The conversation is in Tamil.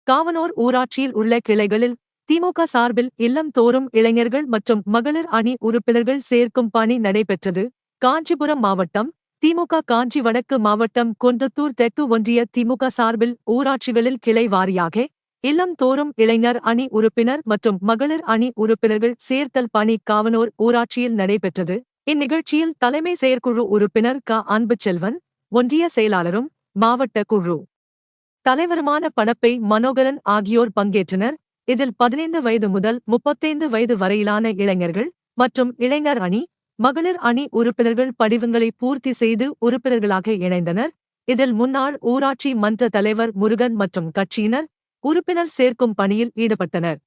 காவனூர் ஊராட்சியில் உள்ள கிளைகளில் திமுக சார்பில் இல்லம் தோறும் இளைஞர்கள் மற்றும் மகளிர் அணி உறுப்பினர்கள் சேர்க்கும் பணி நடைபெற்றது. காஞ்சிபுரம் மாவட்டம் திமுக காஞ்சி வடக்கு மாவட்டம் குன்றத்தூர் தெற்கு ஒன்றிய திமுக சார்பில் ஊராட்சிகளில் கிளை வாரியாக இல்லம் தோறும் இளைஞர் அணி உறுப்பினர் மற்றும் மகளிர் அணி உறுப்பினர்கள் சேர்த்தல் பணி காவனூர் ஊராட்சியில் நடைபெற்றது. இந்நிகழ்ச்சியில் தலைமை செயற்குழு உறுப்பினர் அன்புச்செல்வன், ஒன்றிய செயலாளரும் மாவட்ட குழு தலைவருமான பணப்பை மனோகரன் ஆகியோர் பங்கேற்றனர். இதில் 15 வயது முதல் 35 வயது வரையிலான இளைஞர்கள் மற்றும் இளைஞர் அணி, மகளிர் அணி உறுப்பினர்கள் படிவங்களை பூர்த்தி செய்து உறுப்பினர்களாக இணைந்தனர். இதில் முன்னாள் ஊராட்சி மன்ற தலைவர் முருகன் மற்றும் கட்சியினர் உறுப்பினர் சேர்க்கும் பணியில் ஈடுபட்டனர்.